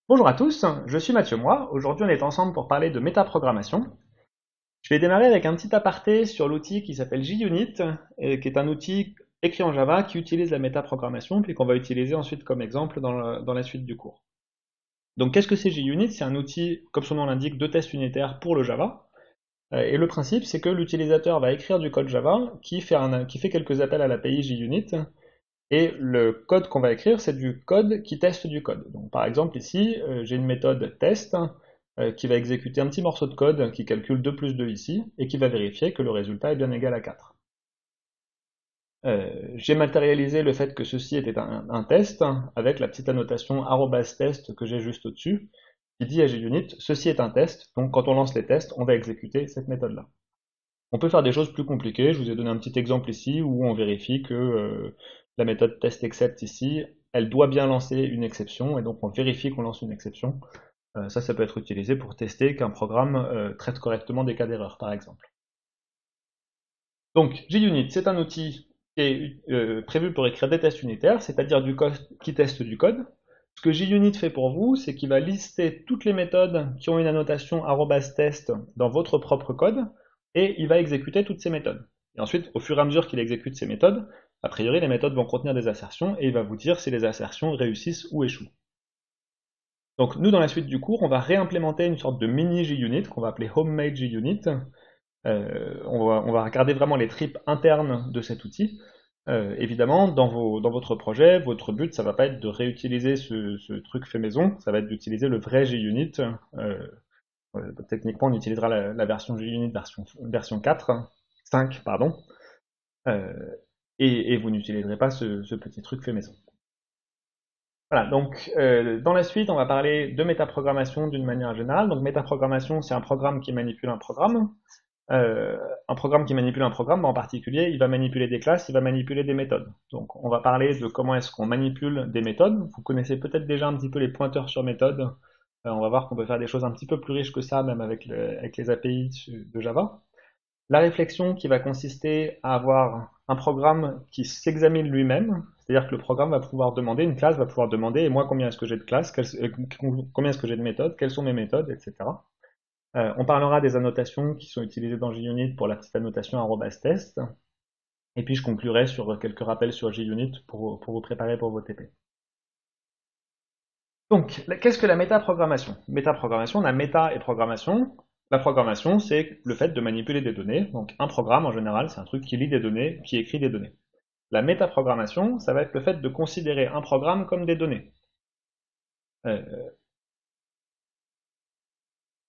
Bonjour à tous, je suis Mathieu Moi. Aujourd'hui, on est ensemble pour parler de métaprogrammation. Je vais démarrer avec un petit aparté sur l'outil qui s'appelle JUnit, et qui est un outil écrit en Java qui utilise la métaprogrammation, puis qu'on va utiliser ensuite comme exemple dans la suite du cours. Donc, qu'est-ce que c'est JUnit? C'est un outil, comme son nom l'indique, de test unitaire pour le Java. Et le principe, c'est que l'utilisateur va écrire du code Java qui fait quelques appels à l'API JUnit, et le code qu'on va écrire, c'est du code qui teste du code. Donc, par exemple, ici, j'ai une méthode test qui va exécuter un petit morceau de code qui calcule 2 plus 2 ici, et qui va vérifier que le résultat est bien égal à 4. J'ai matérialisé le fait que ceci était un test avec la petite annotation @test que j'ai juste au-dessus, qui dit à JUnit, ceci est un test, donc quand on lance les tests, on va exécuter cette méthode-là. On peut faire des choses plus compliquées. Je vous ai donné un petit exemple ici où on vérifie que la méthode test_except ici, elle doit bien lancer une exception et donc on vérifie qu'on lance une exception. Ça peut être utilisé pour tester qu'un programme traite correctement des cas d'erreur, par exemple. Donc, JUnit, c'est un outil qui est prévu pour écrire des tests unitaires, c'est-à-dire du code qui teste du code. Ce que JUnit fait pour vous, c'est qu'il va lister toutes les méthodes qui ont une annotation @test dans votre propre code, et il va exécuter toutes ces méthodes. Et ensuite, au fur et à mesure qu'il exécute ces méthodes, a priori, les méthodes vont contenir des assertions, et il va vous dire si les assertions réussissent ou échouent. Donc nous, dans la suite du cours, on va réimplémenter une sorte de mini JUnit qu'on va appeler homemade JUnit. On va regarder vraiment les tripes internes de cet outil. Évidemment, dans votre projet, votre but, ça va pas être de réutiliser ce truc fait maison, ça va être d'utiliser le vrai JUnit. Techniquement, on utilisera la version JUnit version 4, 5, pardon, euh, et vous n'utiliserez pas ce petit truc fait maison. Voilà, donc dans la suite, on va parler de métaprogrammation d'une manière générale. Donc métaprogrammation, c'est un programme qui manipule un programme. Un programme qui manipule un programme, en particulier, il va manipuler des classes, il va manipuler des méthodes. Donc on va parler de comment est-ce qu'on manipule des méthodes. Vous connaissez peut-être déjà un petit peu les pointeurs sur méthode. On va voir qu'on peut faire des choses un petit peu plus riches que ça, même avec les API de Java. La réflexion qui va consister à avoir un programme qui s'examine lui-même, c'est-à-dire que le programme va pouvoir demander, une classe va pouvoir demander, et moi combien est-ce que j'ai de classes, combien est-ce que j'ai de méthodes, quelles sont mes méthodes, etc. On parlera des annotations qui sont utilisées dans JUnit pour la petite annotation @test, et puis je conclurai sur quelques rappels sur JUnit pour vous préparer pour vos TP. Donc, qu'est-ce que la métaprogrammation? Métaprogrammation, on a méta et programmation. La programmation, c'est le fait de manipuler des données. Donc, un programme, en général, c'est un truc qui lit des données, qui écrit des données. La métaprogrammation, ça va être le fait de considérer un programme comme des données. Euh,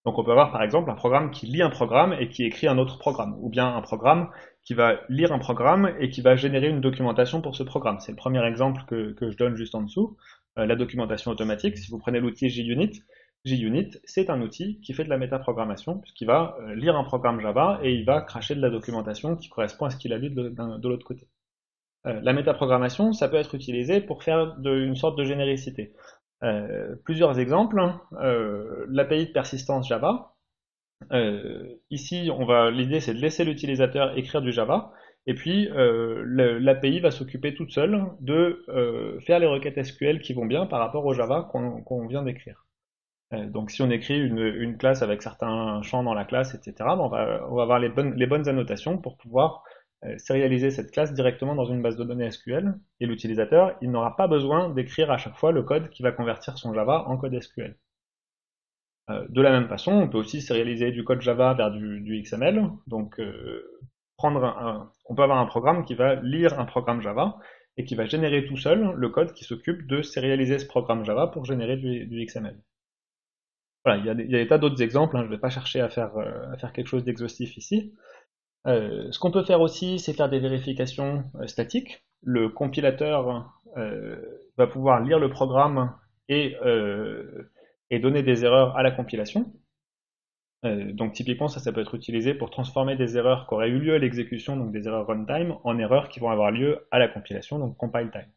donc, on peut avoir, par exemple, un programme qui lit un programme et qui écrit un autre programme. Ou bien un programme qui va lire un programme et qui va générer une documentation pour ce programme. C'est le premier exemple que je donne juste en dessous. La documentation automatique, si vous prenez l'outil JUnit, JUnit, c'est un outil qui fait de la métaprogrammation, puisqu'il va lire un programme Java et il va cracher de la documentation qui correspond à ce qu'il a lu de l'autre côté. La métaprogrammation, ça peut être utilisé pour faire une sorte de généricité. Plusieurs exemples. L'API de persistance Java. Ici, l'idée c'est de laisser l'utilisateur écrire du Java, et puis l'API va s'occuper toute seule de faire les requêtes SQL qui vont bien par rapport au Java qu'on vient d'écrire. Donc si on écrit une classe avec certains champs dans la classe, etc., on va avoir les bonnes annotations pour pouvoir sérialiser cette classe directement dans une base de données SQL, et l'utilisateur, il n'aura pas besoin d'écrire à chaque fois le code qui va convertir son Java en code SQL. De la même façon, on peut aussi sérialiser du code Java vers du XML. Donc, on peut avoir un programme qui va lire un programme Java et qui va générer tout seul le code qui s'occupe de sérialiser ce programme Java pour générer du XML. Voilà, il y a des tas d'autres exemples, hein, je ne vais pas chercher à faire quelque chose d'exhaustif ici. Ce qu'on peut faire aussi, c'est faire des vérifications statiques. Le compilateur va pouvoir lire le programme et, euh, et donner des erreurs à la compilation. Donc typiquement, ça peut être utilisé pour transformer des erreurs qui auraient eu lieu à l'exécution, donc des erreurs runtime, en erreurs qui vont avoir lieu à la compilation, donc compile time.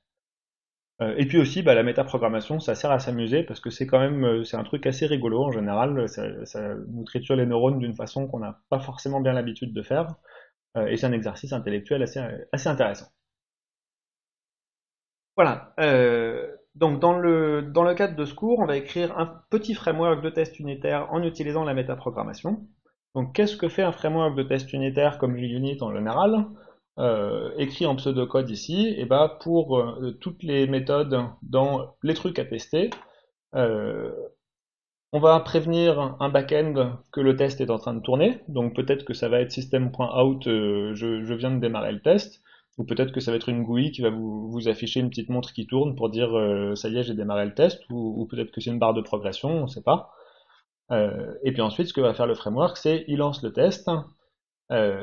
Et puis aussi, la métaprogrammation, ça sert à s'amuser parce que c'est quand même, c'est un truc assez rigolo en général. Ça nous triture les neurones d'une façon qu'on n'a pas forcément bien l'habitude de faire, et c'est un exercice intellectuel assez intéressant. Voilà. Donc dans le cadre de ce cours, on va écrire un petit framework de test unitaire en utilisant la métaprogrammation. Donc qu'est-ce que fait un framework de test unitaire comme JUnit en général? Écrit en pseudocode ici, et bah pour toutes les méthodes dans les trucs à tester, euh, on va prévenir un back-end que le test est en train de tourner, donc peut-être que ça va être system.out, je viens de démarrer le test, ou peut-être que ça va être une GUI qui va vous afficher une petite montre qui tourne pour dire ça y est, j'ai démarré le test, ou peut-être que c'est une barre de progression, on ne sait pas. Et puis ensuite, ce que va faire le framework, c'est il lance le test.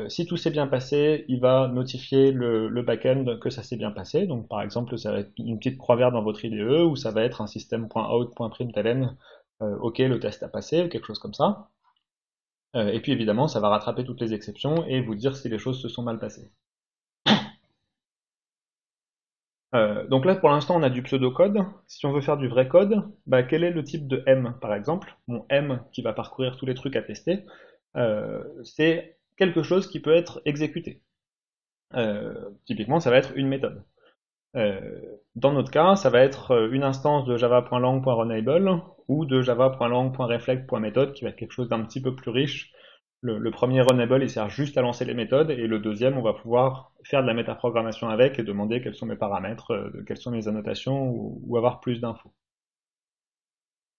Si tout s'est bien passé, il va notifier le back-end que ça s'est bien passé. Donc par exemple, ça va être une petite croix verte dans votre IDE, ou ça va être un system.out.println, OK, le test a passé, ou quelque chose comme ça. Et puis évidemment, ça va rattraper toutes les exceptions et vous dire si les choses se sont mal passées. Donc là, pour l'instant, on a du pseudocode. Si on veut faire du vrai code, bah, quel est le type de M, par exemple? Mon M qui va parcourir tous les trucs à tester, c'est quelque chose qui peut être exécuté. Typiquement, ça va être une méthode. Dans notre cas, ça va être une instance de java.lang.runable ou de java.lang.reflect.method qui va être quelque chose d'un petit peu plus riche. Le premier runable, il sert juste à lancer les méthodes, et le deuxième, on va pouvoir faire de la métaprogrammation avec et demander quels sont mes paramètres, quelles sont mes annotations, ou avoir plus d'infos.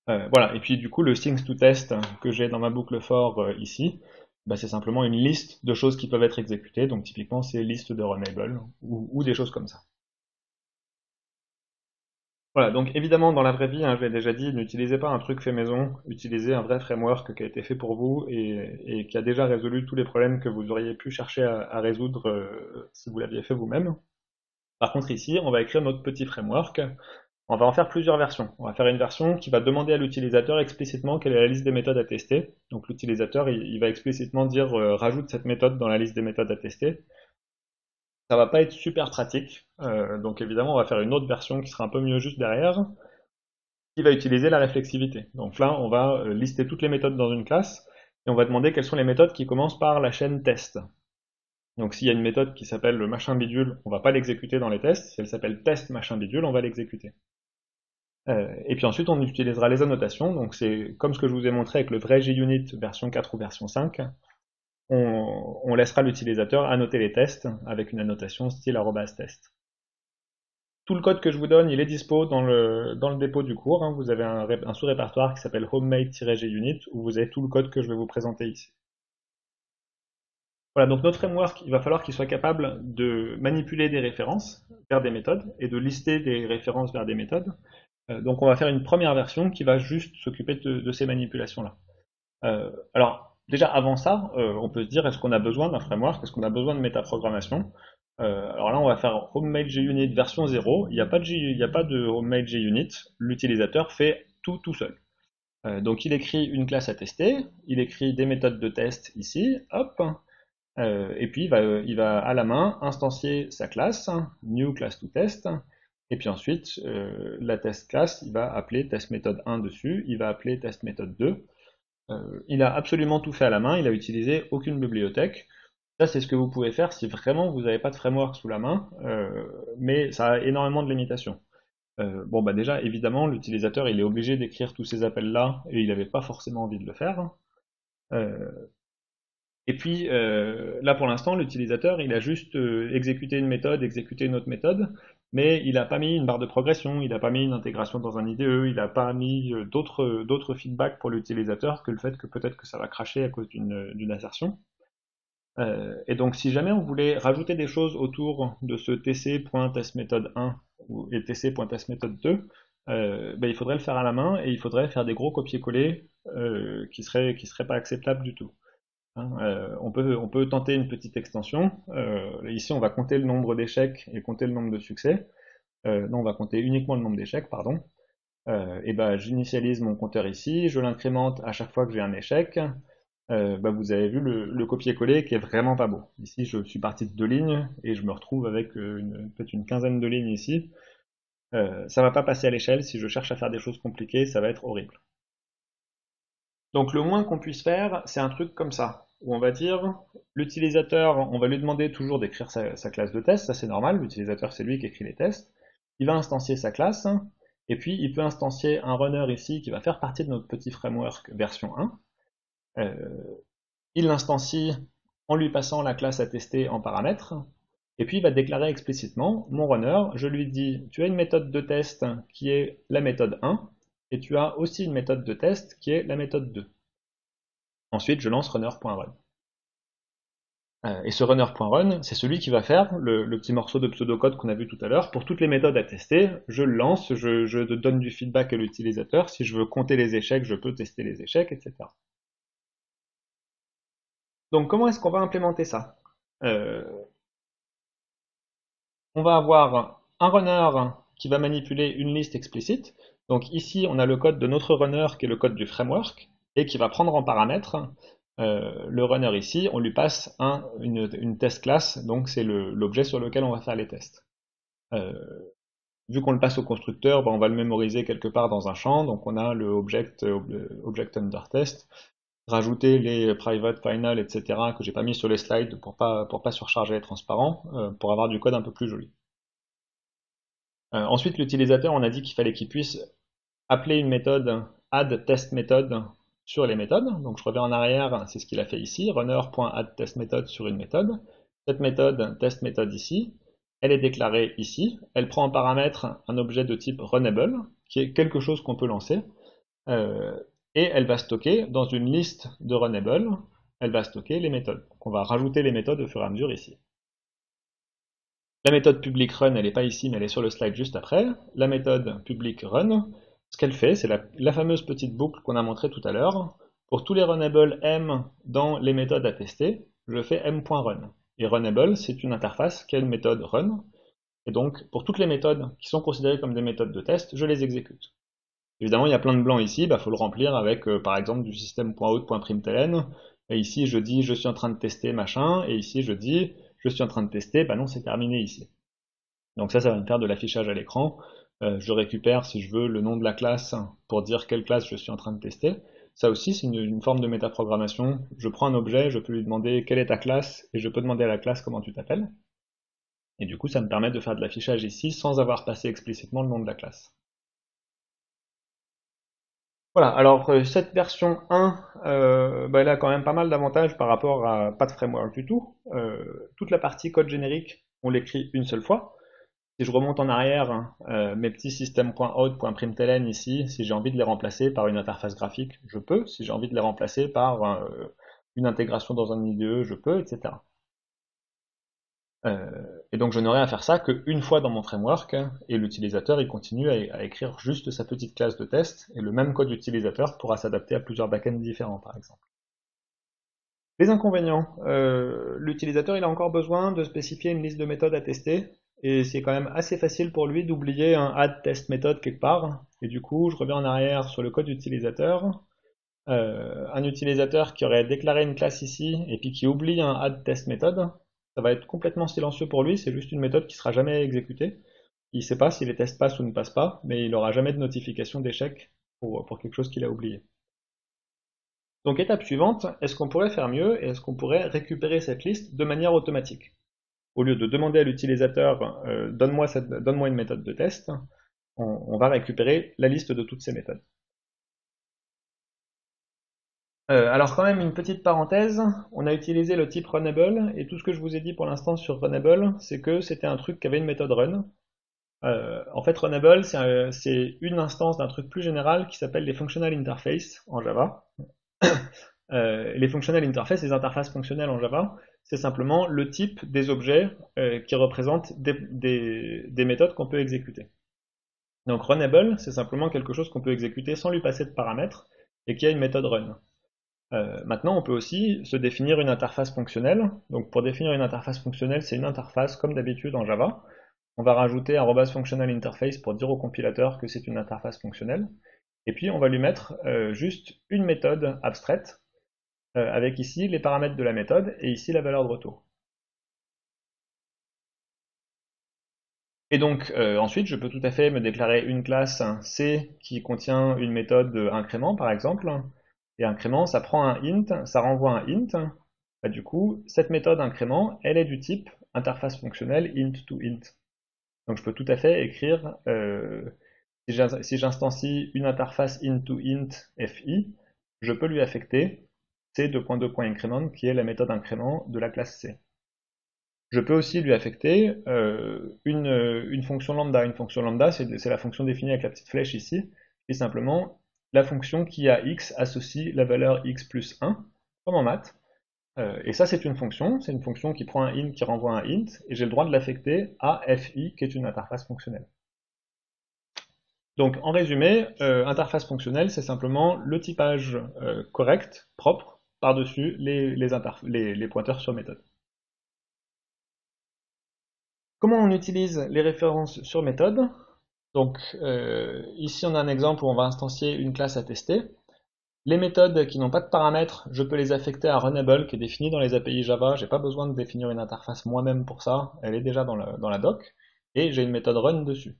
Voilà, et puis du coup, le things to test que j'ai dans ma boucle for ici, bah, c'est simplement une liste de choses qui peuvent être exécutées, donc typiquement c'est liste de runable, ou des choses comme ça. Voilà, donc évidemment, dans la vraie vie, hein, je l'ai déjà dit, n'utilisez pas un truc fait maison, utilisez un vrai framework qui a été fait pour vous et qui a déjà résolu tous les problèmes que vous auriez pu chercher à résoudre si vous l'aviez fait vous-même. Par contre, ici, on va écrire notre petit framework. On va en faire plusieurs versions. On va faire une version qui va demander à l'utilisateur explicitement quelle est la liste des méthodes à tester. Donc l'utilisateur, il va explicitement dire rajoute cette méthode dans la liste des méthodes à tester. Ça va pas être super pratique, donc évidemment on va faire une autre version qui sera un peu mieux juste derrière, qui va utiliser la réflexivité. Donc là, on va lister toutes les méthodes dans une classe, et on va demander quelles sont les méthodes qui commencent par la chaîne test. Donc s'il y a une méthode qui s'appelle le machin bidule, on va pas l'exécuter dans les tests. Si elle s'appelle test machin bidule, on va l'exécuter. Et puis ensuite, on utilisera les annotations. Donc c'est comme ce que je vous ai montré avec le vrai JUnit version 4 ou version 5. On laissera l'utilisateur annoter les tests avec une annotation style @test. Tout le code que je vous donne, il est dispo dans le dépôt du cours, hein. Vous avez un sous-répertoire qui s'appelle homemade-junit où vous avez tout le code que je vais vous présenter ici. Voilà, donc notre framework, il va falloir qu'il soit capable de manipuler des références vers des méthodes et de lister des références vers des méthodes. Donc on va faire une première version qui va juste s'occuper de ces manipulations-là. Alors, déjà avant ça, on peut se dire, est-ce qu'on a besoin d'un framework? Est-ce qu'on a besoin de métaprogrammation? Alors là, on va faire homemade JUnit version 0. Il n'y a pas de homemade JUnit. L'utilisateur fait tout seul. Donc il écrit une classe à tester, il écrit des méthodes de test ici, hop, et puis il va à la main instancier sa classe, new class to test, et puis ensuite la test class, il va appeler test méthode 1 dessus, il va appeler test méthode 2. Il a absolument tout fait à la main, il a utilisé aucune bibliothèque. Ça, c'est ce que vous pouvez faire si vraiment vous n'avez pas de framework sous la main, mais ça a énormément de limitations. Bon, bah déjà, évidemment, l'utilisateur, il est obligé d'écrire tous ces appels-là, et il n'avait pas forcément envie de le faire. Euh, et puis, là, pour l'instant, l'utilisateur, il a juste exécuté une méthode, exécuté une autre méthode, mais il n'a pas mis une barre de progression, il n'a pas mis une intégration dans un IDE, il n'a pas mis d'autres feedbacks pour l'utilisateur que le fait que peut-être que ça va cracher à cause d'une assertion. Et donc, si jamais on voulait rajouter des choses autour de ce tc.testMethod1 et tc.testMethod2, ben, il faudrait le faire à la main et il faudrait faire des gros copier-coller qui seraient pas acceptables du tout. Hein. On peut tenter une petite extension. Ici, on va compter le nombre d'échecs et compter le nombre de succès. Non, on va compter uniquement le nombre d'échecs, pardon. Et ben, j'initialise mon compteur ici, je l'incrémente à chaque fois que j'ai un échec. Bah, vous avez vu le copier-coller qui est vraiment pas beau. Ici, je suis parti de 2 lignes et je me retrouve avec peut-être une quinzaine de lignes ici. Ça va pas passer à l'échelle. Si je cherche à faire des choses compliquées, ça va être horrible. Donc le moins qu'on puisse faire, c'est un truc comme ça, où on va dire, l'utilisateur, on va lui demander toujours d'écrire sa classe de test, ça c'est normal, l'utilisateur c'est lui qui écrit les tests. Il va instancier sa classe, Et puis il peut instancier un runner ici qui va faire partie de notre petit framework version 1. Il l'instancie en lui passant la classe à tester en paramètres, et puis il va déclarer explicitement mon runner, je lui dis tu as une méthode de test qui est la méthode 1, et tu as aussi une méthode de test qui est la méthode 2. Ensuite je lance runner.run. Et ce runner.run, c'est celui qui va faire le petit morceau de pseudocode qu'on a vu tout à l'heure. Pour toutes les méthodes à tester, je le lance, je donne du feedback à l'utilisateur. Si je veux compter les échecs, je peux tester les échecs, etc. Donc comment est-ce qu'on va implémenter ça? euh, On va avoir un runner qui va manipuler une liste explicite. Donc ici, on a le code de notre runner qui est le code du framework et qui va prendre en paramètre le runner ici. On lui passe une test class, donc c'est l'objet sur lequel on va faire les tests. Vu qu'on le passe au constructeur, on va le mémoriser quelque part dans un champ. Donc on a le object under test, rajouter les private, final, etc. que j'ai pas mis sur les slides pour pas surcharger les transparents, pour avoir du code un peu plus joli. Ensuite, l'utilisateur, on a dit qu'il fallait qu'il puisse appeler une méthode add test method sur les méthodes. Donc je reviens en arrière, c'est ce qu'il a fait ici, runner.addTestMethod sur une méthode. Cette méthode test method ici, elle est déclarée ici. Elle prend en paramètre un objet de type runnable, qui est quelque chose qu'on peut lancer. Et elle va stocker dans une liste de runnable, elle va stocker les méthodes. Donc on va rajouter les méthodes au fur et à mesure ici. La méthode public run, elle n'est pas ici, mais elle est sur le slide juste après. La méthode public run, ce qu'elle fait, c'est la fameuse petite boucle qu'on a montrée tout à l'heure. Pour tous les runnables m dans les méthodes à tester, je fais m.run. Et runnable, c'est une interface qui a une méthode run. Et donc, pour toutes les méthodes qui sont considérées comme des méthodes de test, je les exécute. Évidemment, il y a plein de blancs ici, il faut le remplir avec, par exemple, du système.out.println. Et ici, je dis, je suis en train de tester machin, et ici, je dis, je suis en train de tester, bah non, c'est terminé ici. Donc ça va me faire de l'affichage à l'écran. Je récupère, si je veux, le nom de la classe pour dire quelle classe je suis en train de tester. Ça aussi, c'est une forme de métaprogrammation. Je prends un objet, je peux lui demander quelle est ta classe, et je peux demander à la classe comment tu t'appelles. Et du coup, ça me permet de faire de l'affichage ici sans avoir passé explicitement le nom de la classe. Voilà, alors cette version 1, elle a quand même pas mal d'avantages par rapport à pas de framework du tout. Toute la partie code générique, on l'écrit une seule fois. Si je remonte en arrière, mes petits système.out.println ici, si j'ai envie de les remplacer par une interface graphique, je peux. Si j'ai envie de les remplacer par une intégration dans un IDE, je peux, etc. Et donc je n'aurai à faire ça qu'une fois dans mon framework, et l'utilisateur il continue à écrire juste sa petite classe de test, et le même code utilisateur pourra s'adapter à plusieurs backends différents par exemple. Les inconvénients, l'utilisateur il a encore besoin de spécifier une liste de méthodes à tester, et c'est quand même assez facile pour lui d'oublier un add test méthode quelque part, et du coup je reviens en arrière sur le code utilisateur. Un utilisateur qui aurait déclaré une classe ici, et puis qui oublie un add test méthode, ça va être complètement silencieux pour lui, c'est juste une méthode qui sera jamais exécutée. Il ne sait pas si les tests passent ou ne passent pas, mais il n'aura jamais de notification d'échec pour quelque chose qu'il a oublié. Donc étape suivante, est-ce qu'on pourrait faire mieux et est-ce qu'on pourrait récupérer cette liste de manière automatique? Au lieu de demander à l'utilisateur donne-moi une méthode de test, on va récupérer la liste de toutes ces méthodes. Alors quand même une petite parenthèse, on a utilisé le type runnable et tout ce que je vous ai dit pour l'instant sur runnable, c'est que c'était un truc qui avait une méthode run. En fait runnable c'est une instance d'un truc plus général qui s'appelle les functional interface en Java. Les functional interfaces, les interfaces fonctionnelles en Java, c'est simplement le type des objets qui représentent des méthodes qu'on peut exécuter. Donc runnable, c'est simplement quelque chose qu'on peut exécuter sans lui passer de paramètres et qui a une méthode run. Maintenant, on peut aussi se définir une interface fonctionnelle. Donc pour définir une interface fonctionnelle, c'est une interface comme d'habitude en Java. On va rajouter @functionalInterface pour dire au compilateur que c'est une interface fonctionnelle. Et puis on va lui mettre juste une méthode abstraite avec ici les paramètres de la méthode et ici la valeur de retour. Et donc ensuite, je peux tout à fait me déclarer une classe C qui contient une méthode incrément par exemple. Et incrément, ça prend un int, ça renvoie un int. Bah, du coup, cette méthode incrément, elle est du type interface fonctionnelle int to int. Donc je peux tout à fait écrire Si j'instancie une interface int fi, je peux lui affecter c:2.2.increment qui est la méthode incrément de la classe C. Je peux aussi lui affecter une fonction lambda. Une fonction lambda, c'est la fonction définie avec la petite flèche ici, qui est simplement la fonction qui à x associe la valeur x plus 1, comme en maths. Et ça, c'est une fonction qui prend un int qui renvoie un int, et j'ai le droit de l'affecter à fi, qui est une interface fonctionnelle. Donc, en résumé, interface fonctionnelle, c'est simplement le typage correct, propre, par-dessus les pointeurs sur méthode. Comment on utilise les références sur méthode? Donc, ici, on a un exemple où on va instancier une classe à tester. Les méthodes qui n'ont pas de paramètres, je peux les affecter à Runnable, qui est défini dans les API Java. J'ai pas besoin de définir une interface moi-même pour ça. Elle est déjà dans la doc. Et j'ai une méthode run dessus.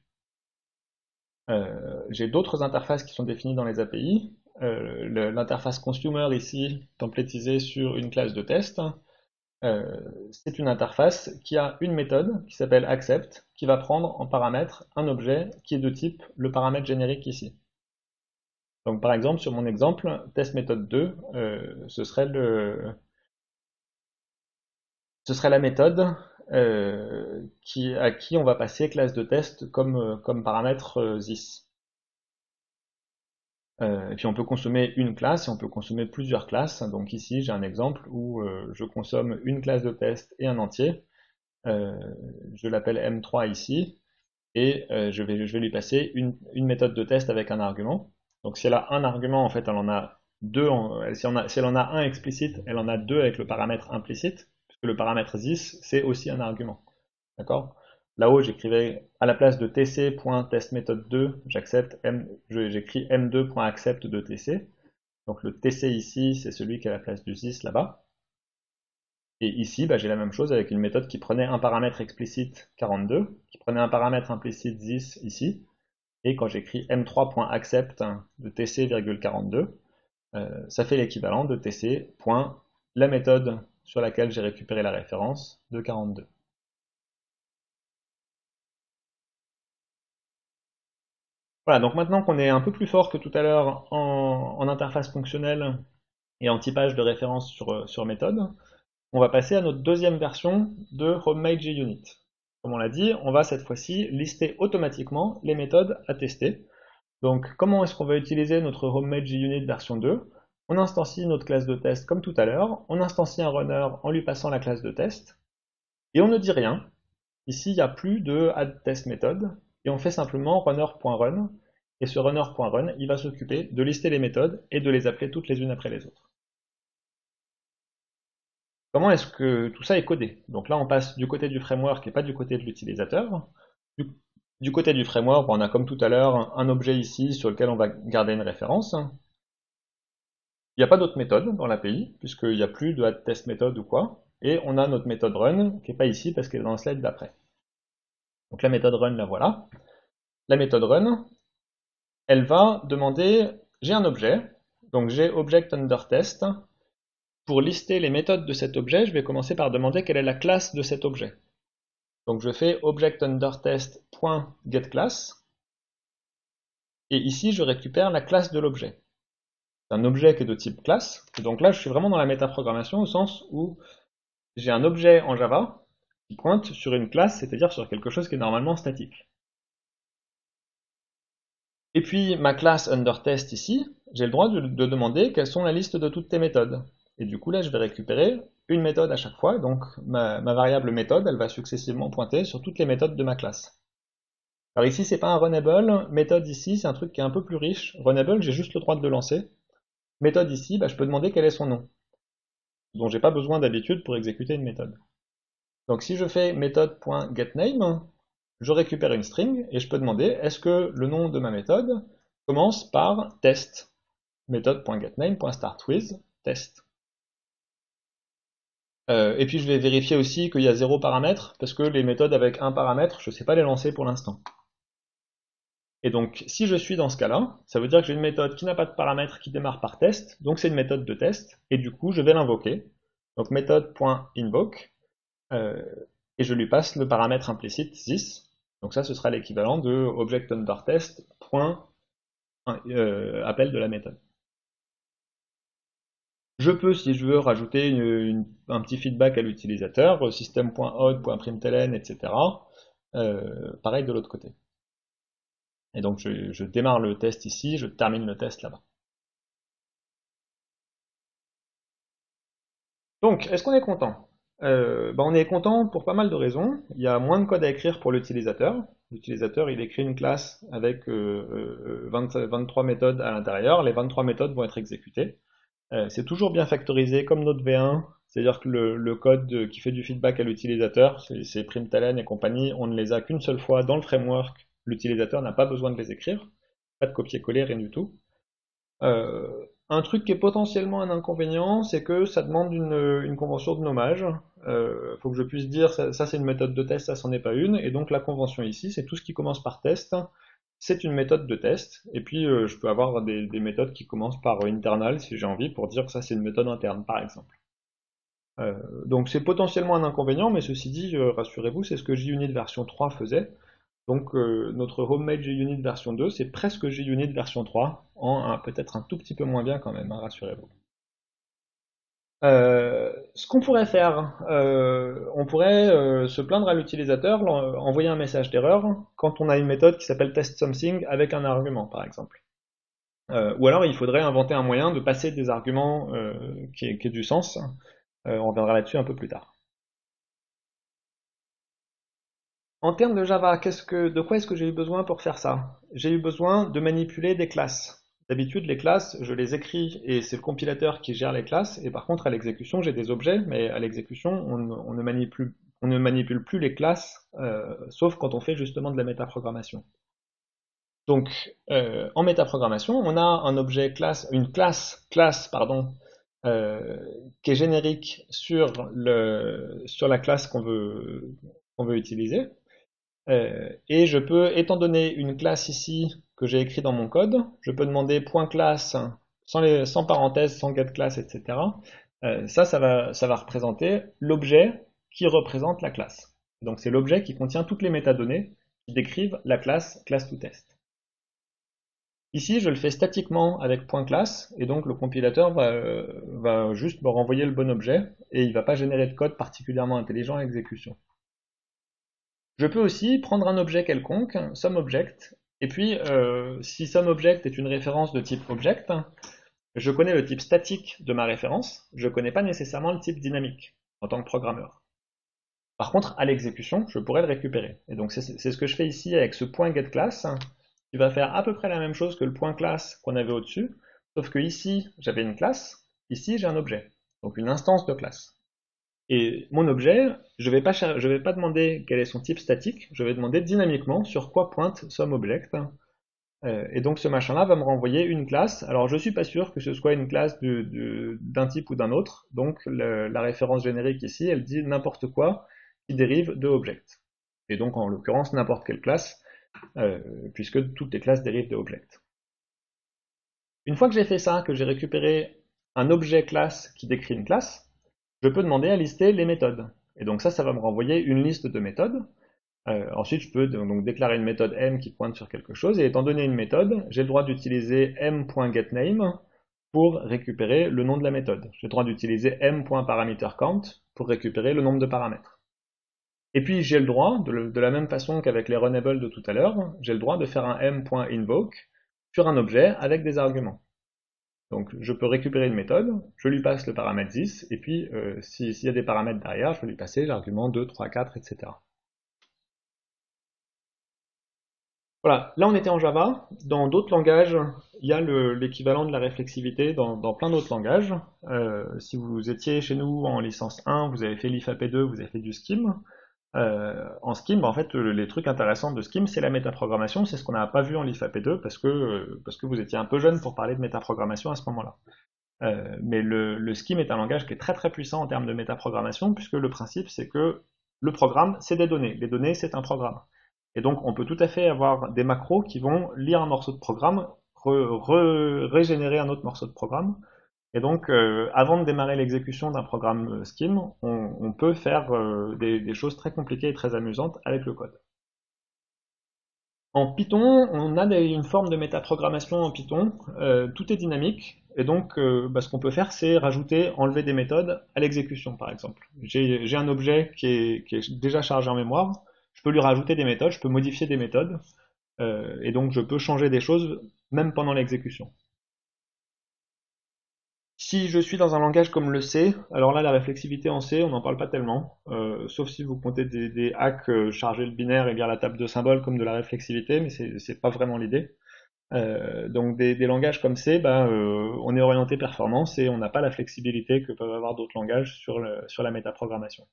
J'ai d'autres interfaces qui sont définies dans les API. L'interface consumer ici, templétisée sur une classe de test. C'est une interface qui a une méthode qui s'appelle accept, qui va prendre en paramètre un objet qui est de type le paramètre générique ici. Donc par exemple, sur mon exemple, test méthode 2, ce serait la méthode à qui on va passer classe de test comme paramètre this. Et puis on peut consommer une classe et on peut consommer plusieurs classes. Donc ici j'ai un exemple où je consomme une classe de test et un entier. Je l'appelle M3 ici et je vais lui passer une méthode de test avec un argument. Donc si elle a un argument, en fait elle en a deux. Si elle en a un explicite, elle en a deux avec le paramètre implicite, puisque le paramètre this c'est aussi un argument. D'accord? Là-haut, j'écrivais à la place de tc.testMethod2, j'écris m2.accept de tc. Donc le tc ici, c'est celui qui est à la place du this là-bas. Et ici, j'ai la même chose avec une méthode qui prenait un paramètre explicite 42, qui prenait un paramètre implicite this ici. Et quand j'écris m3.accept de tc,42, ça fait l'équivalent de tc. La méthode sur laquelle j'ai récupéré la référence de 42. Voilà, donc maintenant qu'on est un peu plus fort que tout à l'heure en interface fonctionnelle et en typage de référence sur méthode, on va passer à notre deuxième version de HomeMade JUnit. Comme on l'a dit, on va cette fois-ci lister automatiquement les méthodes à tester. Donc comment est-ce qu'on va utiliser notre HomeMade JUnit version 2? On instancie notre classe de test comme tout à l'heure, on instancie un runner en lui passant la classe de test, et on ne dit rien. Ici, il n'y a plus de addTestMethod, et on fait simplement runner.run, et ce runner.run, il va s'occuper de lister les méthodes et de les appeler toutes les unes après les autres. Comment est-ce que tout ça est codé? Donc là, on passe du côté du framework et pas du côté de l'utilisateur. Du côté du framework, on a comme tout à l'heure un objet ici sur lequel on va garder une référence. Il n'y a pas d'autre méthode dans l'API, puisqu'il n'y a plus de addTestMethod ou quoi. Et on a notre méthode run, qui n'est pas ici parce qu'elle est dans le slide d'après. Donc la méthode run, la voilà. La méthode run, elle va demander, j'ai un objet, donc j'ai object_test. Pour lister les méthodes de cet objet, je vais commencer par demander quelle est la classe de cet objet. Donc je fais object_test.getClass, et ici je récupère la classe de l'objet. C'est un objet qui est de type classe, et donc là je suis vraiment dans la métaprogrammation au sens où j'ai un objet en Java qui pointe sur une classe, c'est-à-dire sur quelque chose qui est normalement statique. Et puis ma classe underTest ici, j'ai le droit de demander quelles sont la liste de toutes tes méthodes. Et du coup là je vais récupérer une méthode à chaque fois, donc ma variable méthode, elle va successivement pointer sur toutes les méthodes de ma classe. Alors ici c'est pas un runnable, méthode ici c'est un truc qui est un peu plus riche. Runnable, j'ai juste le droit de le lancer. Méthode ici, je peux demander quel est son nom, dont j'ai pas besoin d'habitude pour exécuter une méthode. Donc si je fais méthode.getName, je récupère une string et je peux demander est-ce que le nom de ma méthode commence par test. Méthode.getName.startWith test. Et puis je vais vérifier aussi qu'il y a 0 paramètre, parce que les méthodes avec un paramètre, je ne sais pas les lancer pour l'instant. Et donc si je suis dans ce cas-là, ça veut dire que j'ai une méthode qui n'a pas de paramètre qui démarre par test, donc c'est une méthode de test, et du coup je vais l'invoquer. Donc méthode.invoke, et je lui passe le paramètre implicite this. Donc ça, ce sera l'équivalent de object_test point appel de la méthode. Je peux, si je veux, rajouter un petit feedback à l'utilisateur, system.out.println, etc. Pareil de l'autre côté. Et donc je démarre le test ici, je termine le test là-bas. Donc, est-ce qu'on est content? On est content pour pas mal de raisons. Il y a moins de code à écrire pour l'utilisateur. L'utilisateur, il écrit une classe avec 23 méthodes à l'intérieur. Les 23 méthodes vont être exécutées. C'est toujours bien factorisé comme notre V1, c'est-à-dire que le code qui fait du feedback à l'utilisateur, c'est println et compagnie, on ne les a qu'une seule fois dans le framework. L'utilisateur n'a pas besoin de les écrire, pas de copier-coller, rien du tout. Un truc qui est potentiellement un inconvénient, c'est que ça demande une convention de nommage. Faut que je puisse dire ça c'est une méthode de test, ça c'en est pas une, et donc la convention ici, c'est tout ce qui commence par test, c'est une méthode de test, et puis je peux avoir des méthodes qui commencent par internal si j'ai envie pour dire que ça c'est une méthode interne par exemple. Donc c'est potentiellement un inconvénient, mais ceci dit, rassurez-vous, c'est ce que JUnit version 3 faisait. Donc notre homemade JUnit version 2, c'est presque JUnit version 3, en peut-être un tout petit peu moins bien quand même, hein, rassurez-vous. Ce qu'on pourrait faire, on pourrait se plaindre à l'utilisateur, envoyer un message d'erreur quand on a une méthode qui s'appelle test_something avec un argument, par exemple. Ou alors il faudrait inventer un moyen de passer des arguments qui ait du sens. On reviendra là-dessus un peu plus tard. En termes de Java, de quoi est-ce que j'ai eu besoin pour faire ça? J'ai eu besoin de manipuler des classes. D'habitude, les classes, je les écris et c'est le compilateur qui gère les classes. Et par contre, à l'exécution, j'ai des objets, mais à l'exécution, on ne manipule plus les classes, sauf quand on fait justement de la métaprogrammation. Donc, en métaprogrammation, on a un objet classe, une classe, pardon, qui est générique sur la classe qu'on veut utiliser. Et je peux, étant donné une classe ici que j'ai écrit dans mon code, je peux demander .class sans parenthèse, sans getClass, etc. Ça va représenter l'objet qui représente la classe. Donc c'est l'objet qui contient toutes les métadonnées qui décrivent la classe class2test. Ici, je le fais statiquement avec .class, et donc le compilateur va juste me renvoyer le bon objet, et il ne va pas générer de code particulièrement intelligent à l'exécution. Je peux aussi prendre un objet quelconque, SomeObject, et puis si SomeObject est une référence de type object, je connais le type statique de ma référence, je ne connais pas nécessairement le type dynamique en tant que programmeur. Par contre, à l'exécution, je pourrais le récupérer. Et donc c'est ce que je fais ici avec ce .getClass, qui va faire à peu près la même chose que le .class qu'on avait au-dessus, sauf que ici j'avais une classe, ici j'ai un objet, donc une instance de classe. Et mon objet, je vais pas demander quel est son type statique, je vais demander dynamiquement sur quoi pointe SomeObject. Et donc ce machin-là va me renvoyer une classe. Alors je suis pas sûr que ce soit une classe d'un type ou d'un autre, donc la référence générique ici, elle dit n'importe quoi qui dérive de object. Et donc en l'occurrence n'importe quelle classe, puisque toutes les classes dérivent de object. Une fois que j'ai fait ça, que j'ai récupéré un objet classe qui décrit une classe, je peux demander à lister les méthodes. Et donc ça va me renvoyer une liste de méthodes. Ensuite, je peux donc déclarer une méthode m qui pointe sur quelque chose, et étant donné une méthode, j'ai le droit d'utiliser m.getName pour récupérer le nom de la méthode. J'ai le droit d'utiliser m.parameterCount pour récupérer le nombre de paramètres. Et puis j'ai le droit, de la même façon qu'avec les runables de tout à l'heure, j'ai le droit de faire un m.invoke sur un objet avec des arguments. Donc je peux récupérer une méthode, je lui passe le paramètre 10, et puis s'il y a des paramètres derrière, je peux lui passer l'argument 2, 3, 4, etc. Voilà, là on était en Java. Dans d'autres langages, il y a l'équivalent de la réflexivité dans plein d'autres langages. Si vous étiez chez nous en licence 1, vous avez fait l'IFAP2, vous avez fait du Scheme. En Scheme, en fait, les trucs intéressants de Scheme, c'est la métaprogrammation. C'est ce qu'on n'a pas vu en l'IFAP2 parce que vous étiez un peu jeune pour parler de métaprogrammation à ce moment-là. Mais le Scheme est un langage qui est très très puissant en termes de métaprogrammation, puisque le principe c'est que le programme c'est des données. Les données c'est un programme. Et donc on peut tout à fait avoir des macros qui vont lire un morceau de programme, régénérer un autre morceau de programme. Et donc avant de démarrer l'exécution d'un programme Scheme, on peut faire des choses très compliquées et très amusantes avec le code. En Python, on a une forme de métaprogrammation en Python. Tout est dynamique. Et donc, ce qu'on peut faire, c'est rajouter, enlever des méthodes à l'exécution, par exemple. J'ai un objet qui est déjà chargé en mémoire. Je peux lui rajouter des méthodes, je peux modifier des méthodes. Et donc, je peux changer des choses même pendant l'exécution. Si je suis dans un langage comme le C, alors là, la réflexivité en C, on n'en parle pas tellement, sauf si vous comptez des hacks, charger le binaire et lire la table de symboles comme de la réflexivité, mais c'est pas vraiment l'idée. Donc des langages comme C, on est orienté performance et on n'a pas la flexibilité que peuvent avoir d'autres langages sur la métaprogrammation.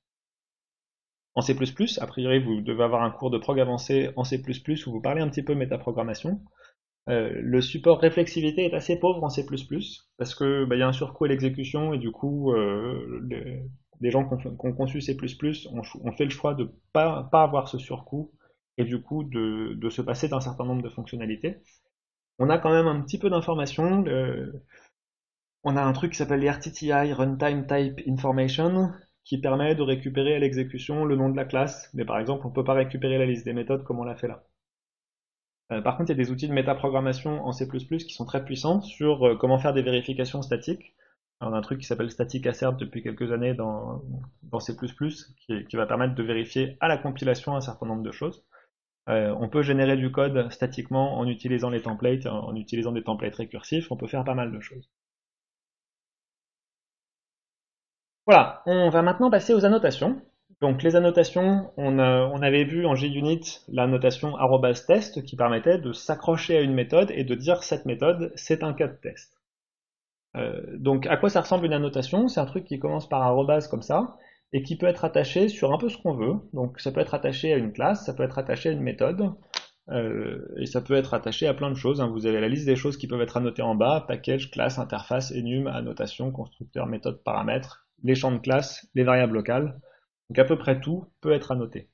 En C++, a priori, vous devez avoir un cours de prog avancé en C++ où vous parlez un petit peu métaprogrammation. Le support réflexivité est assez pauvre en C++ parce que y a un surcoût à l'exécution et du coup les gens qui ont conçu C++ ont fait le choix de pas avoir ce surcoût et du coup de se passer d'un certain nombre de fonctionnalités. On a quand même un petit peu d'informations. On a un truc qui s'appelle les RTTI, Runtime Type Information, qui permet de récupérer à l'exécution le nom de la classe, mais par exemple on ne peut pas récupérer la liste des méthodes comme on l'a fait là. Par contre, il y a des outils de métaprogrammation en C++ qui sont très puissants sur comment faire des vérifications statiques. Alors, on a un truc qui s'appelle Static Assert depuis quelques années dans C++ qui va permettre de vérifier à la compilation un certain nombre de choses. On peut générer du code statiquement en utilisant les templates, en utilisant des templates récursifs, on peut faire pas mal de choses. Voilà, on va maintenant passer aux annotations. Donc les annotations, on avait vu en JUnit la notation @test qui permettait de s'accrocher à une méthode et de dire cette méthode, c'est un cas de test. Donc à quoi ça ressemble une annotation? C'est un truc qui commence par arrobase comme ça, et qui peut être attaché sur un peu ce qu'on veut. Donc ça peut être attaché à une classe, ça peut être attaché à une méthode, et ça peut être attaché à plein de choses, hein. Vous avez la liste des choses qui peuvent être annotées en bas: package, classe, interface, enum, annotation, constructeur, méthode, paramètres, les champs de classe, les variables locales. Donc à peu près tout peut être annoté.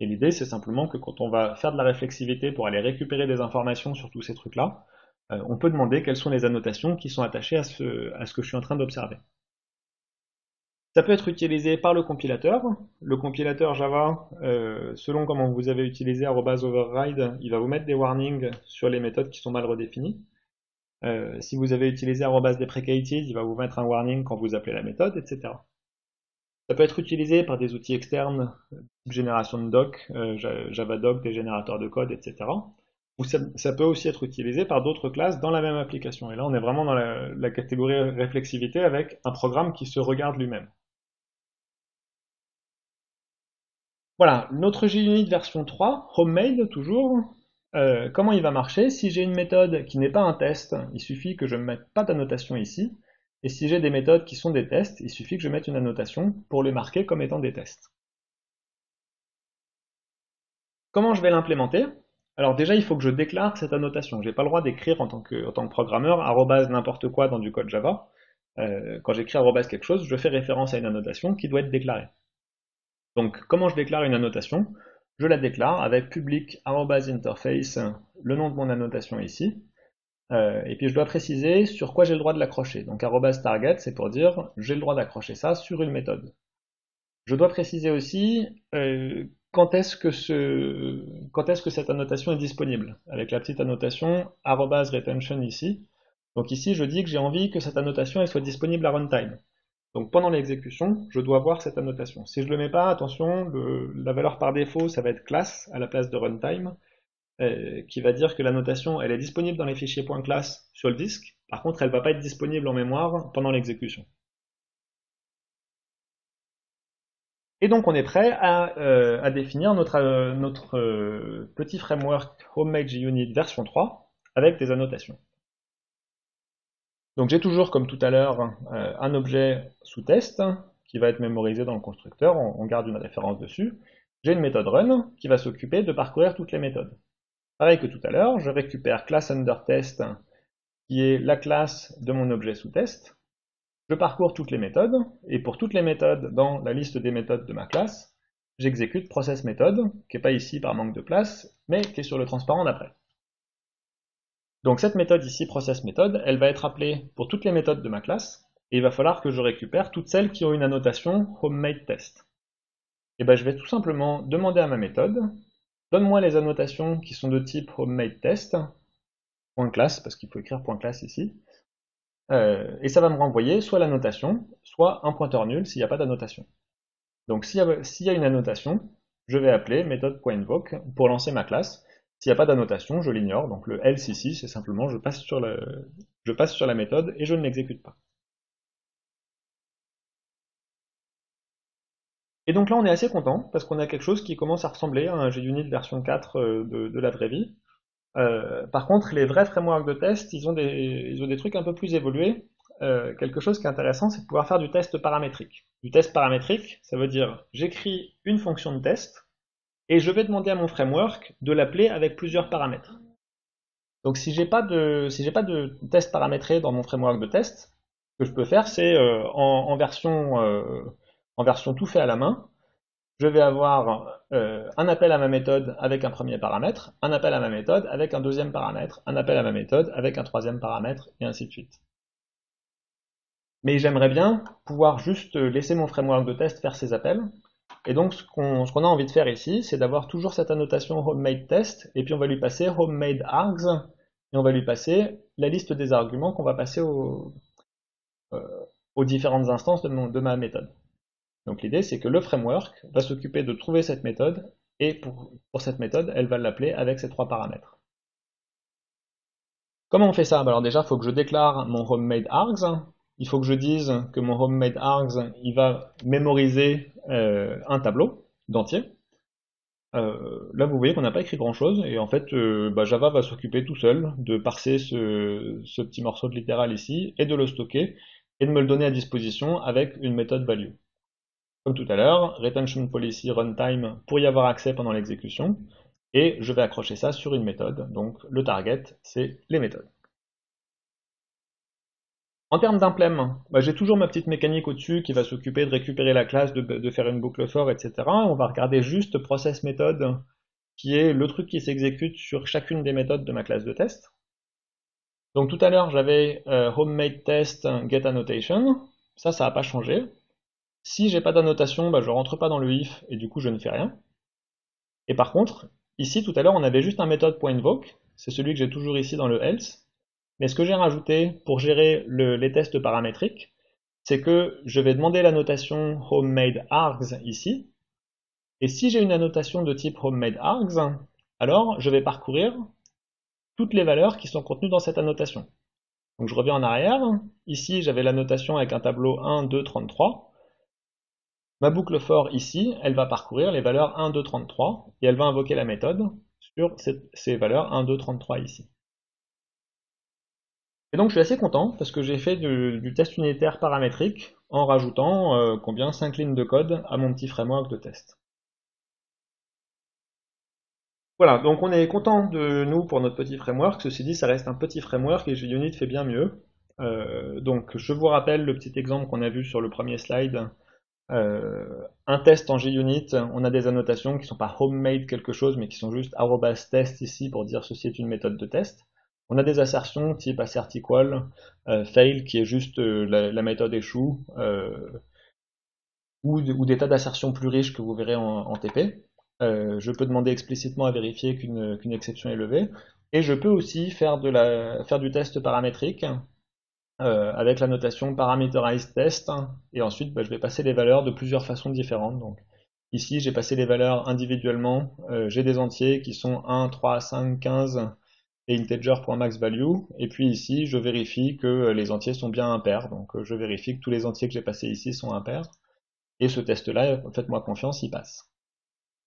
Et l'idée, c'est simplement que quand on va faire de la réflexivité pour aller récupérer des informations sur tous ces trucs-là, on peut demander quelles sont les annotations qui sont attachées à ce que je suis en train d'observer. Ça peut être utilisé par le compilateur. Le compilateur Java, selon comment vous avez utilisé @override, il va vous mettre des warnings sur les méthodes qui sont mal redéfinies. Si vous avez utilisé @deprecated, il va vous mettre un warning quand vous appelez la méthode, etc. Ça peut être utilisé par des outils externes, type génération de doc, Javadoc, des générateurs de code, etc. Ou ça peut aussi être utilisé par d'autres classes dans la même application. Et là, on est vraiment dans la catégorie réflexivité avec un programme qui se regarde lui-même. Voilà, notre JUnit version 3, homemade toujours. Comment il va marcher? Si j'ai une méthode qui n'est pas un test, il suffit que je ne mette pas d'annotation ici. Et si j'ai des méthodes qui sont des tests, il suffit que je mette une annotation pour les marquer comme étant des tests. Comment je vais l'implémenter? Alors déjà, il faut que je déclare cette annotation. J'ai pas le droit d'écrire en tant que programmeur arrobase n'importe quoi dans du code Java. Quand j'écris arrobase quelque chose, je fais référence à une annotation qui doit être déclarée. Donc, comment je déclare une annotation? Je la déclare avec public @interface, le nom de mon annotation ici, et puis je dois préciser sur quoi j'ai le droit de l'accrocher. Donc @target, c'est pour dire j'ai le droit d'accrocher ça sur une méthode. Je dois préciser aussi quand est-ce que cette annotation est disponible, avec la petite annotation @retention ici. Donc ici, je dis que j'ai envie que cette annotation elle soit disponible à runtime. Donc pendant l'exécution, je dois voir cette annotation. Si je ne le mets pas, attention, la valeur par défaut, ça va être class à la place de runtime, qui va dire que l'annotation, elle est disponible dans les fichiers .class sur le disque. Par contre, elle ne va pas être disponible en mémoire pendant l'exécution. Et donc on est prêt à définir notre petit framework Homemade JUnit version 3 avec des annotations. Donc j'ai toujours, comme tout à l'heure, un objet sous test qui va être mémorisé dans le constructeur, on garde une référence dessus. J'ai une méthode run qui va s'occuper de parcourir toutes les méthodes. Pareil que tout à l'heure, je récupère class under test qui est la classe de mon objet sous test. Je parcours toutes les méthodes, et pour toutes les méthodes dans la liste des méthodes de ma classe, j'exécute process méthode, qui n'est pas ici par manque de place, mais qui est sur le transparent d'après. Donc cette méthode ici, process méthode, elle va être appelée pour toutes les méthodes de ma classe, et il va falloir que je récupère toutes celles qui ont une annotation homemade test. Et ben je vais tout simplement demander à ma méthode donne-moi les annotations qui sont de type homemade_test, point classe, parce qu'il faut écrire point classe ici, et ça va me renvoyer soit l'annotation, soit un pointeur nul s'il n'y a pas d'annotation. Donc s'il y a une annotation, je vais appeler method.invoke pour lancer ma classe. S'il n'y a pas d'annotation, je l'ignore. Donc le else ici, c'est simplement je passe sur la méthode et je ne l'exécute pas. Et donc là, on est assez content parce qu'on a quelque chose qui commence à ressembler à un JUnit version 4 de la vraie vie. Par contre, les vrais frameworks de test, ils ont des trucs un peu plus évolués. Quelque chose qui est intéressant, c'est de pouvoir faire du test paramétrique. Du test paramétrique, ça veut dire j'écris une fonction de test et je vais demander à mon framework de l'appeler avec plusieurs paramètres. Donc si j'ai pas de test paramétré dans mon framework de test, ce que je peux faire, c'est en version tout fait à la main, je vais avoir un appel à ma méthode avec un premier paramètre, un appel à ma méthode avec un deuxième paramètre, un appel à ma méthode avec un troisième paramètre, et ainsi de suite. Mais j'aimerais bien pouvoir juste laisser mon framework de test faire ses appels. Et donc ce qu'on a envie de faire ici, c'est d'avoir toujours cette annotation homemade test, et puis on va lui passer homemade args, et on va lui passer la liste des arguments qu'on va passer euh, aux différentes instances de ma méthode. Donc l'idée, c'est que le framework va s'occuper de trouver cette méthode, et pour cette méthode, elle va l'appeler avec ces trois paramètres. Comment on fait ça? Alors déjà, il faut que je déclare mon homemade args. Il faut que je dise que mon homemade args, il va mémoriser un tableau d'entier. Là, vous voyez qu'on n'a pas écrit grand-chose, et en fait, Java va s'occuper tout seul de parser ce petit morceau de littéral ici, et de le stocker, et de me le donner à disposition avec une méthode value. Comme tout à l'heure, retention policy runtime pour y avoir accès pendant l'exécution, et je vais accrocher ça sur une méthode. Donc le target, c'est les méthodes. En termes d'implem, j'ai toujours ma petite mécanique au-dessus qui va s'occuper de récupérer la classe, de faire une boucle for, etc. On va regarder juste process méthode, qui est le truc qui s'exécute sur chacune des méthodes de ma classe de test. Donc tout à l'heure, j'avais homemade test get annotation. Ça n'a pas changé. Si j'ai pas d'annotation, je rentre pas dans le if et du coup je ne fais rien. Et par contre, ici tout à l'heure on avait juste un méthode.invoke, c'est celui que j'ai toujours ici dans le else. Mais ce que j'ai rajouté pour gérer les tests paramétriques, c'est que je vais demander la notation homemade args ici. Et si j'ai une annotation de type homemade args, alors je vais parcourir toutes les valeurs qui sont contenues dans cette annotation. Donc je reviens en arrière. Ici j'avais l'annotation avec un tableau 1, 2, 33. Ma boucle for ici, elle va parcourir les valeurs 1, 2, 33 et elle va invoquer la méthode sur ces valeurs 1, 2, 33 ici. Et donc je suis assez content parce que j'ai fait du test unitaire paramétrique en rajoutant combien 5 lignes de code à mon petit framework de test. Voilà, donc on est content de nous pour notre petit framework. Ceci dit, ça reste un petit framework et JUnit fait bien mieux. Donc je vous rappelle le petit exemple qu'on a vu sur le premier slide. Un test en JUnit, on a des annotations qui ne sont pas homemade quelque chose, mais qui sont juste @test ici pour dire ceci est une méthode de test. On a des assertions type assert equal, fail qui est juste la méthode échoue, ou des tas d'assertions plus riches que vous verrez en TP. Je peux demander explicitement à vérifier qu'une exception est levée. Et je peux aussi faire du test paramétrique avec la notation parameterized test. Et ensuite, je vais passer les valeurs de plusieurs façons différentes. Donc, ici, j'ai passé les valeurs individuellement. J'ai des entiers qui sont 1, 3, 5, 15 et integer.maxValue. Et puis ici, je vérifie que les entiers sont bien impairs. Donc, je vérifie que tous les entiers que j'ai passés ici sont impairs. Et ce test-là, faites-moi confiance, il passe.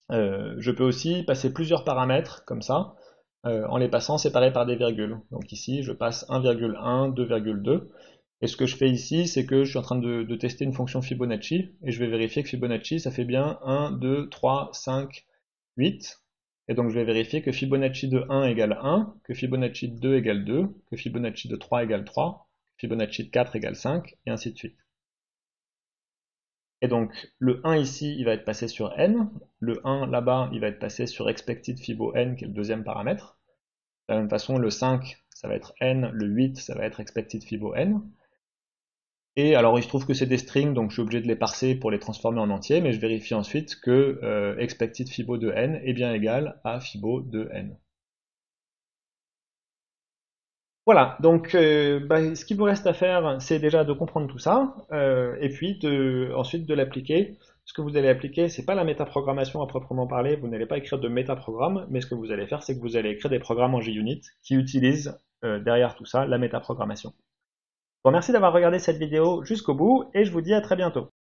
Je peux aussi passer plusieurs paramètres comme ça, en les passant séparés par des virgules. Donc ici, je passe 1,1, 2,2. Et ce que je fais ici, c'est que je suis en train de tester une fonction Fibonacci, et je vais vérifier que Fibonacci, ça fait bien 1, 2, 3, 5, 8. Et donc je vais vérifier que Fibonacci de 1 égale 1, que Fibonacci de 2 égale 2, que Fibonacci de 3 égale 3, que Fibonacci de 4 égale 5, et ainsi de suite. Et donc, le 1 ici, il va être passé sur n. Le 1 là-bas, il va être passé sur expected fibo n, qui est le deuxième paramètre. De la même façon, le 5, ça va être n. Le 8, ça va être expected fibo n. Et alors il se trouve que c'est des strings, donc je suis obligé de les parser pour les transformer en entiers, mais je vérifie ensuite que expected fibo de n est bien égal à fibo de n. Voilà, donc ce qu'il vous reste à faire, c'est déjà de comprendre tout ça, et puis ensuite de l'appliquer. Ce que vous allez appliquer, c'est pas la métaprogrammation à proprement parler, vous n'allez pas écrire de métaprogramme, mais ce que vous allez faire, c'est que vous allez écrire des programmes en JUnit qui utilisent derrière tout ça la métaprogrammation. Je vous remercie d'avoir regardé cette vidéo jusqu'au bout, et je vous dis à très bientôt.